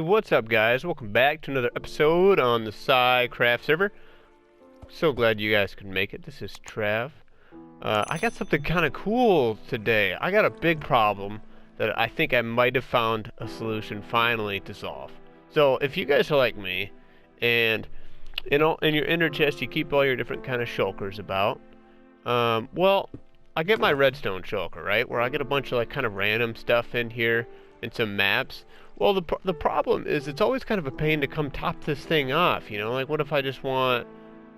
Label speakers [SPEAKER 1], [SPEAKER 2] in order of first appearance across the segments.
[SPEAKER 1] what's up guys? Welcome back to another episode on the PScicraft server. So glad you guys can make it. This is Trav. I got something kind of cool today. I got a big problem that I think I might have found a solution finally to solve. So if you guys are like me, and you know, in your inner chest you keep all your different kind of shulkers about, well, I get my redstone shulker, right? Where I get a bunch of like kind of random stuff in here and some maps. Well, the problem is it's always kind of a pain to come top this thing off, you know? Like, what if I just want...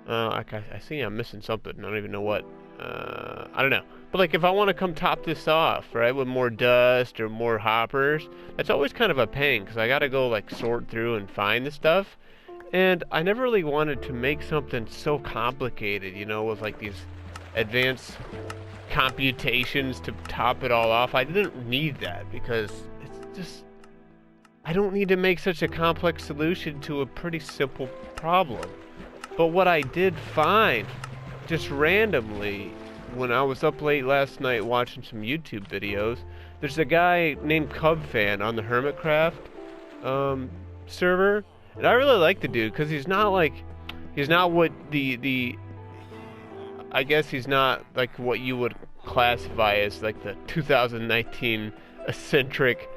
[SPEAKER 1] I see I'm missing something. I don't even know what. I don't know. But, like, if I want to come top this off, right, with more dust or more hoppers, that's always kind of a pain, because I got to go, like, sort through and find the stuff. And I never really wanted to make something so complicated, you know, with, like, these advanced computations to top it all off. I didn't need that, because it's just... I don't need to make such a complex solution to a pretty simple problem. But what I did find, just randomly, when I was up late last night watching some YouTube videos, there's a guy named CubFan on the Hermitcraft server, and I really like the dude because he's not what I guess he's not like what you would classify as like the 2019 eccentric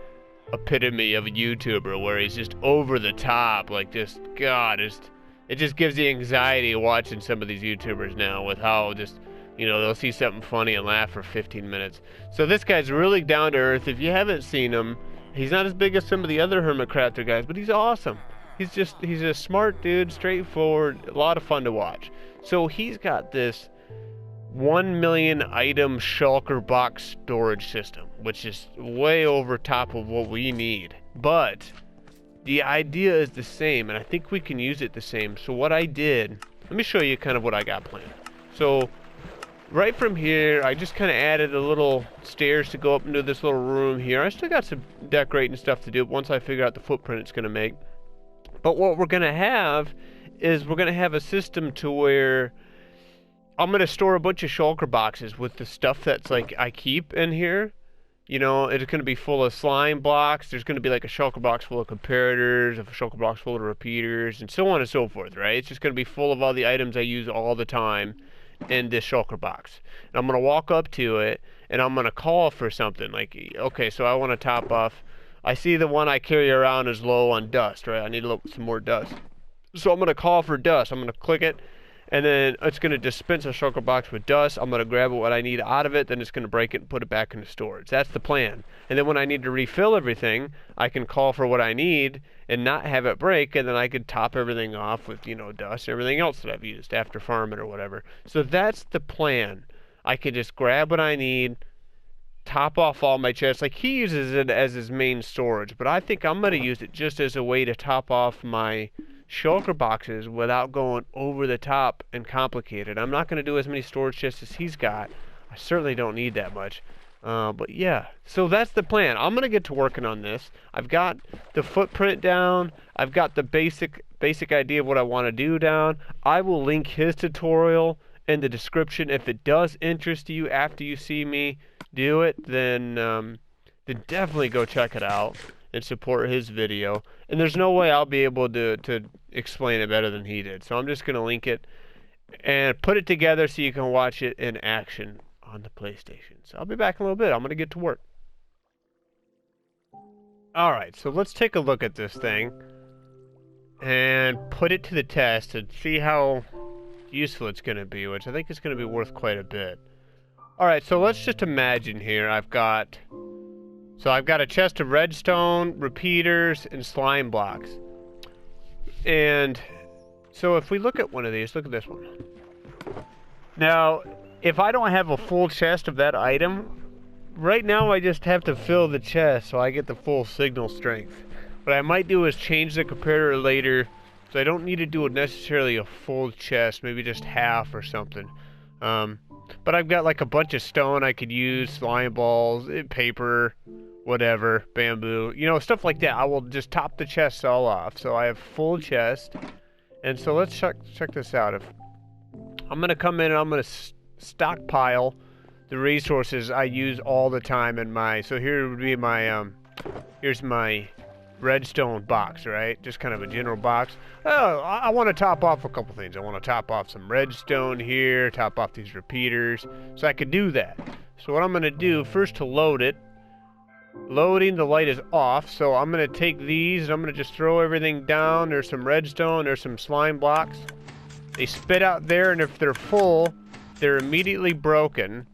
[SPEAKER 1] epitome of a YouTuber, where he's just over the top, like just God, it just gives the anxiety watching some of these YouTubers now with how just, you know, they'll see something funny and laugh for 15 minutes. So this guy's really down to earth. If you haven't seen him, he's not as big as some of the other Hermitcrafter guys, but he's awesome. He's a smart dude, straightforward, a lot of fun to watch. So he's got this 1 million item shulker box storage system, which is way over top of what we need. But the idea is the same, and I think we can use it the same. So what I did, let me show you kind of what I got planned. So right from here, I just kind of added a little stairs to go up into this little room here. I still got some decorating stuff to do once I figure out the footprint it's going to make. But what we're going to have is we're going to have a system to where I'm going to store a bunch of shulker boxes with the stuff that's like I keep in here. You know, it's going to be full of slime blocks. There's going to be like a shulker box full of comparators, a shulker box full of repeaters, and so on and so forth, right? It's just going to be full of all the items I use all the time in this shulker box. And I'm going to walk up to it, and I'm going to call for something. Like, okay, so I want to top off. I see the one I carry around is low on dust, right? I need some more dust. So I'm going to call for dust. I'm going to click it, and then it's going to dispense a shulker box with dust. I'm going to grab what I need out of it, then it's going to break it and put it back into storage. That's the plan. And then when I need to refill everything, I can call for what I need and not have it break, and then I could top everything off with, you know, dust and everything else that I've used after farming or whatever. So that's the plan. I could just grab what I need, top off all my chests. Like, he uses it as his main storage, but I think I'm going to use it just as a way to top off my shulker boxes without going over the top and complicated. I'm not going to do as many storage chests as he's got. I certainly don't need that much. But yeah, so that's the plan. I'm going to get to working on this. I've got the footprint down. I've got the basic idea of what I want to do down. I will link his tutorial in the description. If it does interest you after you see me do it, then definitely go check it out and support his video. And there's no way I'll be able to explain it better than he did. So I'm just going to link it and put it together so you can watch it in action on the PlayStation. So I'll be back in a little bit. I'm going to get to work. Alright, so let's take a look at this thing and put it to the test and see how useful it's going to be, which I think is going to be worth quite a bit. Alright, so let's just imagine here I've got a chest of redstone, repeaters, and slime blocks. And so if we look at one of these, look at this one. Now, if I don't have a full chest of that item, right now I just have to fill the chest so I get the full signal strength. What I might do is change the comparator later, so I don't need to do necessarily a full chest, maybe just half or something. But I've got like a bunch of stone I could use, slime balls, paper, whatever, bamboo, you know, stuff like that. I will just top the chests all off, so I have full chest. And so let's check this out. If I'm gonna come in and I'm gonna stockpile the resources I use all the time in my. So here would be my here's my redstone box, right? Just kind of a general box. Oh, I want to top off a couple things. I want to top off some redstone here, top off these repeaters, so I could do that. So what I'm going to do, first to load it, loading, the light is off, so I'm going to take these and I'm going to just throw everything down. There's some redstone, there's some slime blocks. They spit out there, and if they're full, they're immediately broken,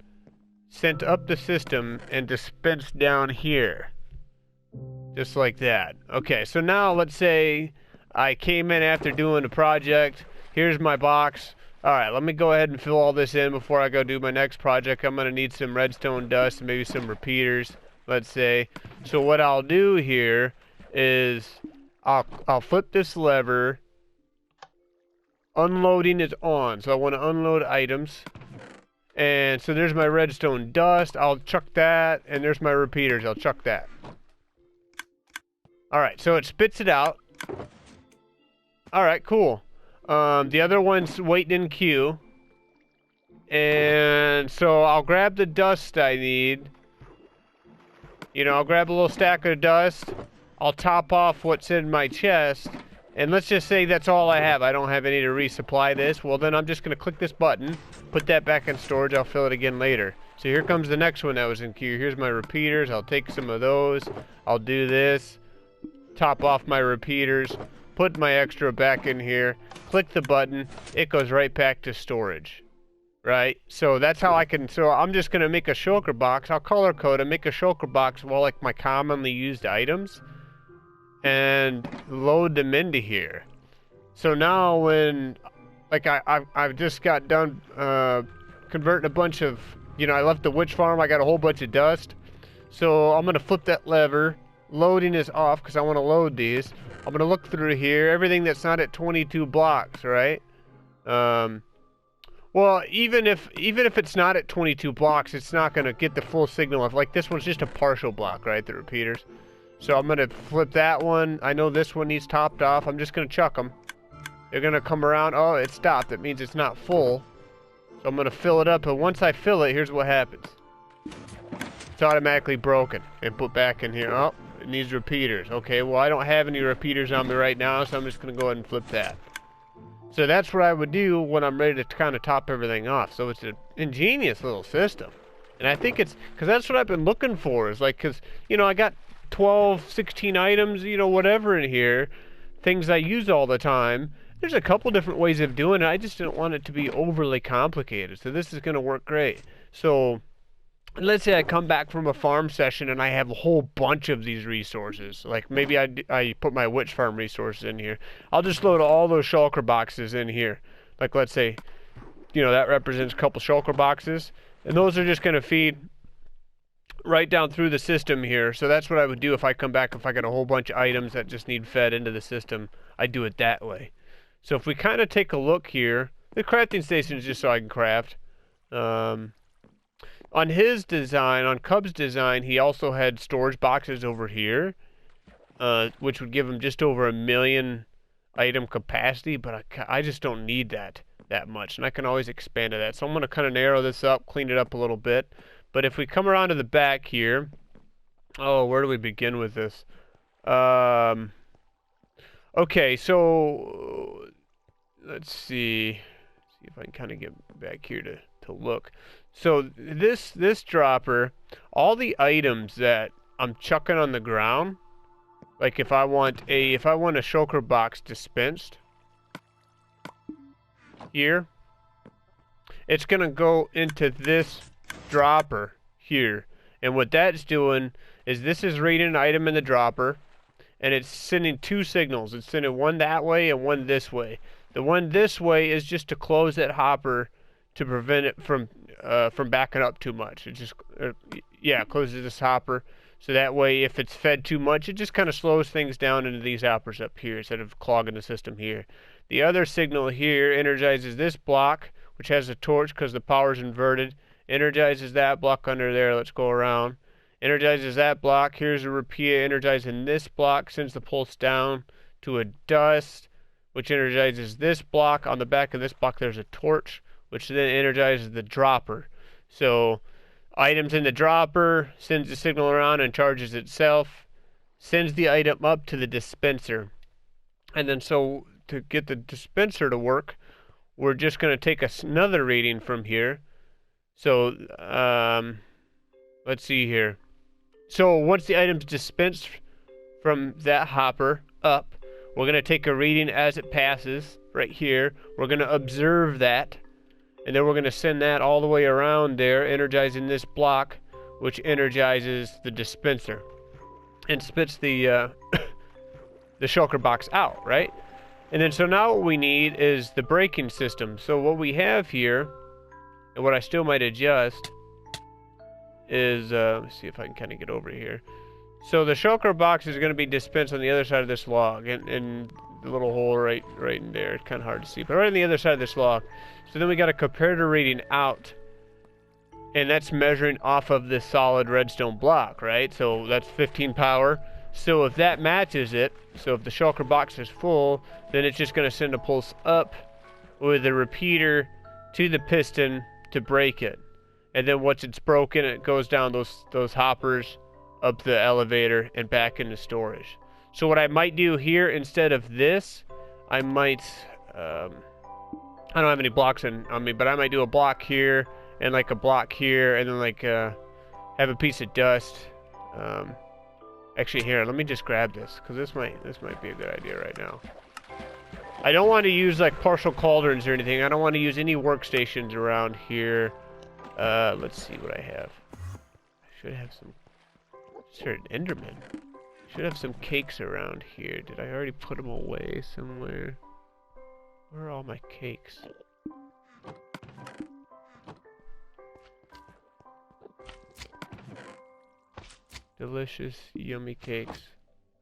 [SPEAKER 1] sent up the system, and dispensed down here. Just like that. Okay, so now let's say I came in after doing the project. Here's my box. Alright, let me go ahead and fill all this in before I go do my next project. I'm going to need some redstone dust and maybe some repeaters, let's say. So what I'll do here is I'll flip this lever. Unloading is on, so I want to unload items. And so there's my redstone dust. I'll chuck that, and there's my repeaters. I'll chuck that. Alright, so it spits it out. Alright, cool. The other one's waiting in queue. And so I'll grab the dust I need. You know, I'll grab a little stack of dust. I'll top off what's in my chest. And let's just say that's all I have. I don't have any to resupply this. Well, then I'm just going to click this button, put that back in storage. I'll fill it again later. So here comes the next one that was in queue. Here's my repeaters. I'll take some of those. I'll do this. Top off my repeaters. Put my extra back in here. Click the button. It goes right back to storage. Right? So that's how I can... So I'm just going to make a shulker box. I'll color code and make a shulker box of all like my commonly used items. And load them into here. So now when... Like I've just got done converting a bunch of... You know, I left the witch farm. I got a whole bunch of dust. So I'm going to flip that lever. Loading is off because I want to load these. I'm going to look through here. Everything that's not at 22 blocks, right? Well, even if it's not at 22 blocks, it's not going to get the full signal of, like, this one's just a partial block, right? The repeaters. So I'm going to flip that one. I know this one needs topped off. I'm just going to chuck them. They're going to come around. Oh, it stopped. That means it's not full. So I'm going to fill it up. And once I fill it, here's what happens. It's automatically broken and put back in here. Oh, it needs repeaters. Okay, well, I don't have any repeaters on me right now, so I'm just going to go ahead and flip that. So that's what I would do when I'm ready to kind of top everything off. So it's an ingenious little system. And I think it's, because that's what I've been looking for, is like, because, you know, I got 12, 16 items, you know, whatever in here, things I use all the time. There's a couple different ways of doing it. I just didn't want it to be overly complicated. So this is going to work great. So let's say I come back from a farm session and I have a whole bunch of these resources. Like maybe I put my witch farm resources in here. I'll just load all those shulker boxes in here. Like let's say, you know, that represents a couple shulker boxes. And those are just going to feed right down through the system here. So that's what I would do if I come back. If I got a whole bunch of items that just need fed into the system, I do it that way. So if we kind of take a look here, the crafting station is just so I can craft. On his design, on Cub's design, he also had storage boxes over here, which would give him just over 1 million item capacity, but I just don't need that much, and I can always expand to that. So I'm going to kind of narrow this up, clean it up a little bit. But if we come around to the back here, oh, where do we begin with this? Okay, so let's see if I can kind of get back here to look. So this dropper, all the items that I'm chucking on the ground, like if I want a shulker box dispensed here, it's gonna go into this dropper here. And what that's doing is this is reading an item in the dropper, and it's sending two signals. It's sending one that way and one this way. The one this way is just to close that hopper to prevent it from backing up too much. It just closes this hopper, so that way if it's fed too much, it just kind of slows things down into these hoppers up here instead of clogging the system here. The other signal here energizes this block, which has a torch because the power's inverted. Energizes that block under there. Let's go around. Energizes that block. Here's a repeater energizing this block, sends the pulse down to a dust, which energizes this block. On the back of this block there's a torch, which then energizes the dropper. So items in the dropper, sends the signal around and charges itself. sends the item up to the dispenser. And then so to get the dispenser to work, we're just going to take another reading from here. So let's see here. So once the item's dispensed from that hopper up, we're going to take a reading as it passes right here. We're going to observe that, and then we're going to send that all the way around there, energizing this block, which energizes the dispenser and spits the the shulker box out, right? And then so now what we need is the braking system. So what we have here, and what I still might adjust, is let's see if I can kind of get over here. So the shulker box is going to be dispensed on the other side of this log, and the little hole right in there. It's kind of hard to see, but right on the other side of this log. So then we got a comparator reading out, and that's measuring off of this solid redstone block, right? So that's 15 power. So if that matches it, so if the shulker box is full, then it's just going to send a pulse up with a repeater to the piston to break it. And then once it's broken, it goes down those hoppers up the elevator and back into storage. So what I might do here, instead of this, I might I don't have any blocks on me, but I might do a block here and like a block here, and then like have a piece of dust. Actually, here, let me just grab this, because this might be a good idea right now. I don't want to use like partial cauldrons or anything. I don't want to use any workstations around here. Let's see what I have. I should have some. Is there an Enderman? Should have some cakes around here. Did I already put them away somewhere? Where are all my cakes? Delicious, yummy cakes.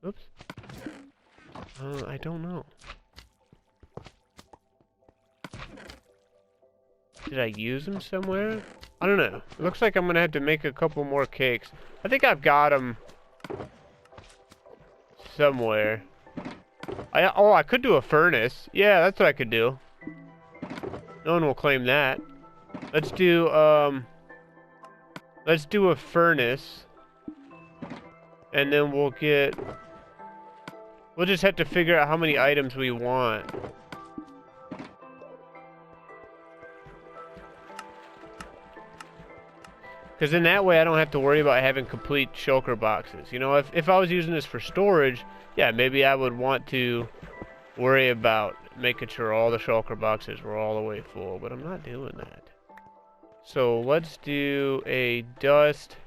[SPEAKER 1] Oops. I don't know. Did I use them somewhere? I don't know. It looks like I'm going to have to make a couple more cakes. I think I've got them somewhere. I could do a furnace. Yeah, that's what I could do. No one will claim that. Let's do a furnace. And then we'll just have to figure out how many items we want. Because in that way, I don't have to worry about having complete shulker boxes. You know, if I was using this for storage, yeah, maybe I would want to worry about making sure all the shulker boxes were all the way full, but I'm not doing that. So let's do a dust.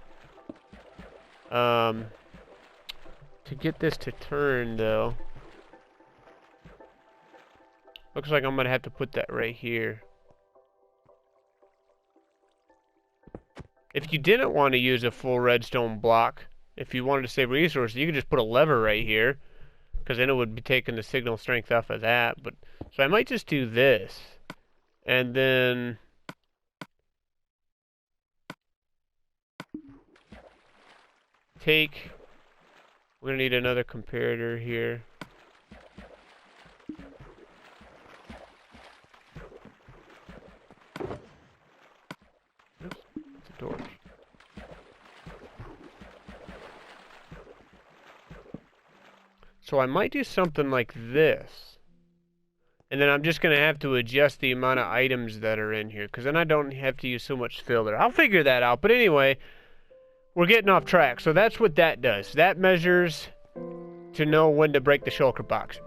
[SPEAKER 1] To get this to turn, though, looks like I'm gonna have to put that right here. If you didn't want to use a full redstone block, if you wanted to save resources, you could just put a lever right here, because then it would be taking the signal strength off of that. But so I might just do this, and then take. We're gonna need another comparator here. Oops, it's a torch. So I might do something like this. And then I'm just gonna have to adjust the amount of items that are in here, because then I don't have to use so much filler. I'll figure that out. But anyway, we're getting off track. So that's what that does. That measures to know when to break the shulker box.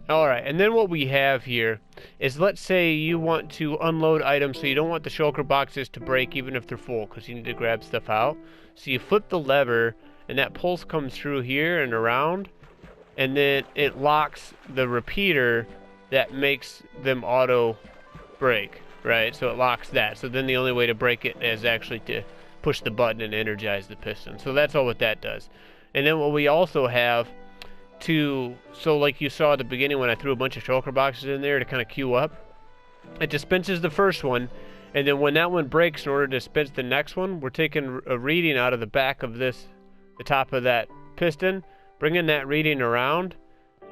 [SPEAKER 1] Alright, and then what we have here is, let's say you want to unload items, so you don't want the shulker boxes to break even if they're full, because you need to grab stuff out. So you flip the lever, and that pulse comes through here and around, and then it locks the repeater that makes them auto break, right? So it locks that. So then the only way to break it is actually to push the button and energize the piston. So that's all what that does. And then what we also have so like you saw at the beginning when I threw a bunch of shulker boxes in there to kind of queue up, it dispenses the first one, and then when that one breaks, in order to dispense the next one, we're taking a reading out of the back of the top of that piston, bringing that reading around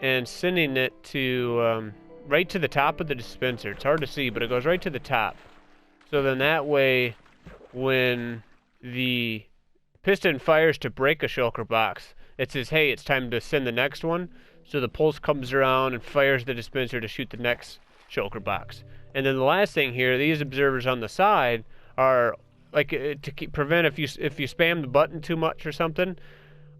[SPEAKER 1] and sending it to right to the top of the dispenser. It's hard to see, but it goes right to the top. So then that way, when the piston fires to break a shulker box, it says, hey, it's time to send the next one. So the pulse comes around and fires the dispenser to shoot the next shulker box. And then the last thing here, these observers on the side are like to prevent if you spam the button too much or something.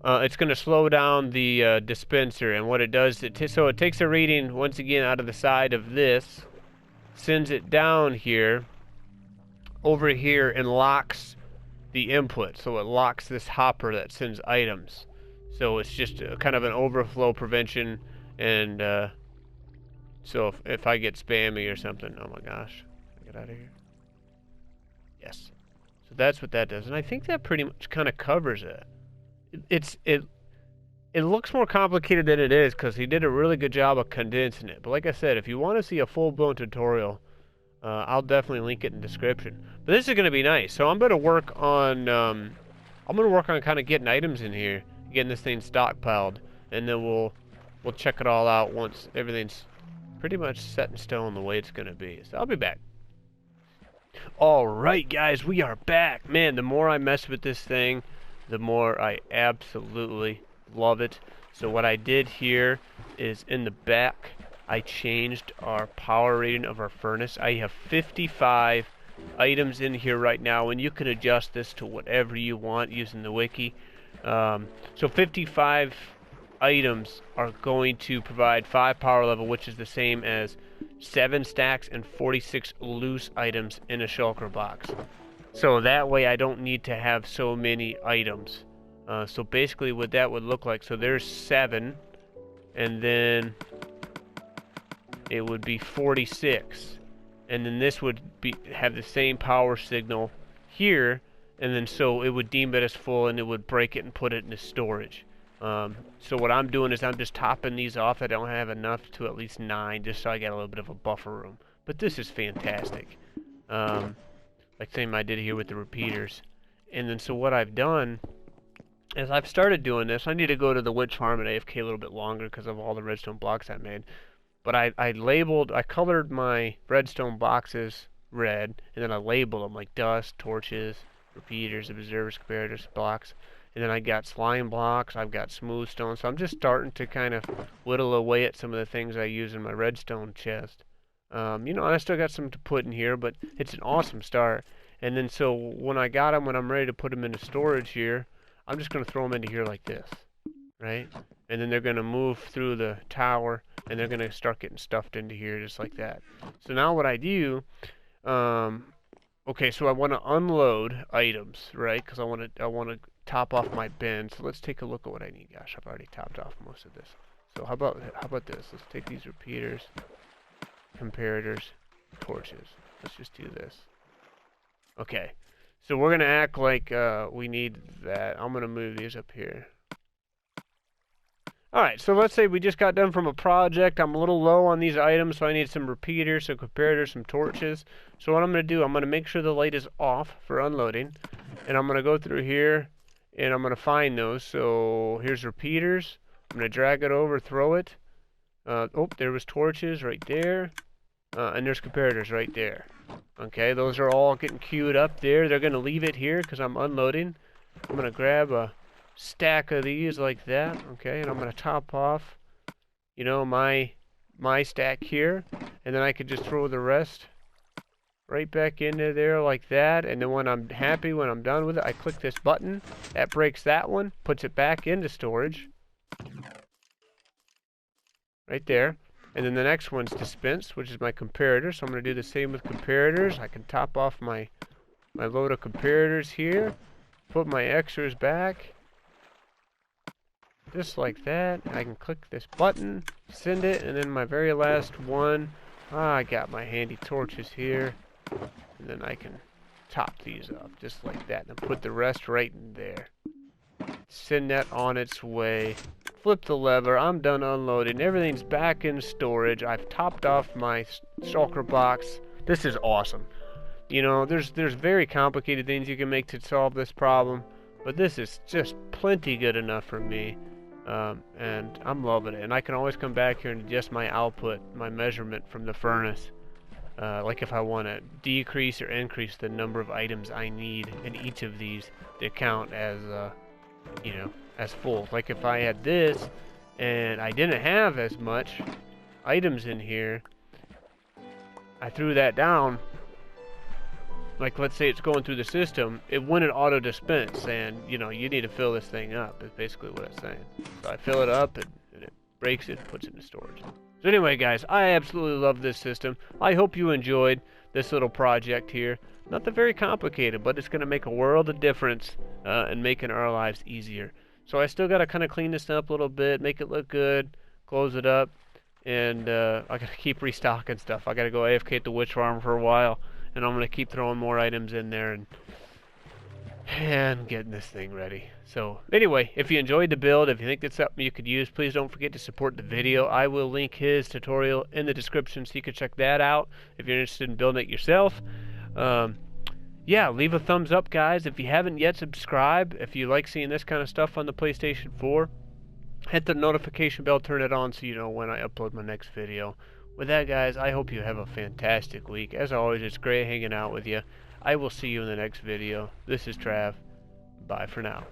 [SPEAKER 1] It's going to slow down the dispenser, and what it does, so it takes a reading once again out of the side of this, sends it down here, over here, and locks the input. So it locks this hopper that sends items. So it's just kind of an overflow prevention, and so if I get spammy or something, oh my gosh, get out of here. Yes. So that's what that does, and I think that pretty much kind of covers it. It looks more complicated than it is because he did a really good job of condensing it. But like I said, if you want to see a full-blown tutorial, I'll definitely link it in the description. But this is going to be nice. So I'm going to work on kind of getting items in here, getting this thing stockpiled, and then we'll check it all out once everything's pretty much set in stone the way it's going to be. So I'll be back. All right, guys, we are back. Man, the more I mess with this thing, the more I absolutely love it. So what I did here is in the back, I changed our power rating of our furnace. I have 55 items in here right now, and you can adjust this to whatever you want using the wiki. So 55 items are going to provide 5 power level, which is the same as 7 stacks and 46 loose items in a shulker box. So that way I don't need to have so many items. So basically what that would look like, so there's 7, and then it would be 46. And then this would have the same power signal here, and then so it would deem it as full, and it would break it and put it into storage. So what I'm doing is I'm just topping these off. I don't have enough to at least 9, just so I got a little bit of a buffer room. But this is fantastic. Like same I did here with the repeaters. And then so what I've done is I've started doing this. I need to go to the witch farm at AFK a little bit longer because of all the redstone blocks I made. But I colored my redstone boxes red, and then I labeled them like dust, torches, repeaters, observers, comparators, blocks. And then I got slime blocks, I've got smooth stone. So I'm just starting to kind of whittle away at some of the things I use in my redstone chest. You know, I still got some to put in here, but it's an awesome start. And then so when I got them, when I'm ready to put them into storage here, I'm just going to throw them into here like this, right? And then they're going to move through the tower, and they're going to start getting stuffed into here just like that. So now what I do, okay, so I want to unload items, right? Because I want to top off my bin. So let's take a look at what I need. Gosh, I've already topped off most of this. So how about this? Let's take these repeaters, comparators, torches. Let's just do this. Okay, so we're gonna act like we need that. I'm gonna move these up here. Alright, so let's say we just got done from a project. I'm a little low on these items, so I need some repeaters, some comparators, some torches. So what I'm gonna do, I'm gonna make sure the light is off for unloading, and I'm gonna go through here and I'm gonna find those. So here's repeaters. I'm gonna drag it over, throw it. Oh, there was torches right there. And there's comparators right there. Okay, those are all getting queued up there. They're going to leave it here because I'm unloading. I'm going to grab a stack of these like that. Okay, and I'm going to top off, you know, my stack here. And then I could just throw the rest right back into there like that. And then when I'm happy, when I'm done with it, I click this button. That breaks that one, puts it back into storage. Right there. And then the next one's dispensed, which is my comparator. So I'm going to do the same with comparators. I can top off my load of comparators here. Put my extras back. Just like that. I can click this button, send it, and then my very last one. I got my handy torches here. And then I can top these up just like that. And put the rest right in there. Send that on its way. Flip the lever, I'm done unloading, everything's back in storage. I've topped off my shulker box. This is awesome. You know, there's very complicated things you can make to solve this problem, but this is just plenty good enough for me. And I'm loving it. And I can always come back here and adjust my output, my measurement from the furnace. Like if I want to decrease or increase the number of items I need in each of these to count as, you know, as full. Like if I had this and I didn't have as much items in here, I threw that down, like let's say it's going through the system, it wouldn't auto dispense, and you know, you need to fill this thing up is basically what it's saying. So I fill it up and it breaks it and puts it in storage. So anyway guys, I absolutely love this system. I hope you enjoyed this little project here. Nothing very complicated, but it's going to make a world of difference in making our lives easier. So I still got to kind of clean this up a little bit, make it look good, close it up, and I got to keep restocking stuff. I got to go AFK at the witch farm for a while, and I'm going to keep throwing more items in there and getting this thing ready. So anyway, if you enjoyed the build, if you think it's something you could use, please don't forget to support the video. I will link his tutorial in the description so you can check that out if you're interested in building it yourself. Yeah, leave a thumbs up, guys. If you haven't yet, subscribe. If you like seeing this kind of stuff on the PlayStation 4, hit the notification bell, turn it on so you know when I upload my next video. With that, guys, I hope you have a fantastic week. As always, it's great hanging out with you. I will see you in the next video. This is Trav. Bye for now.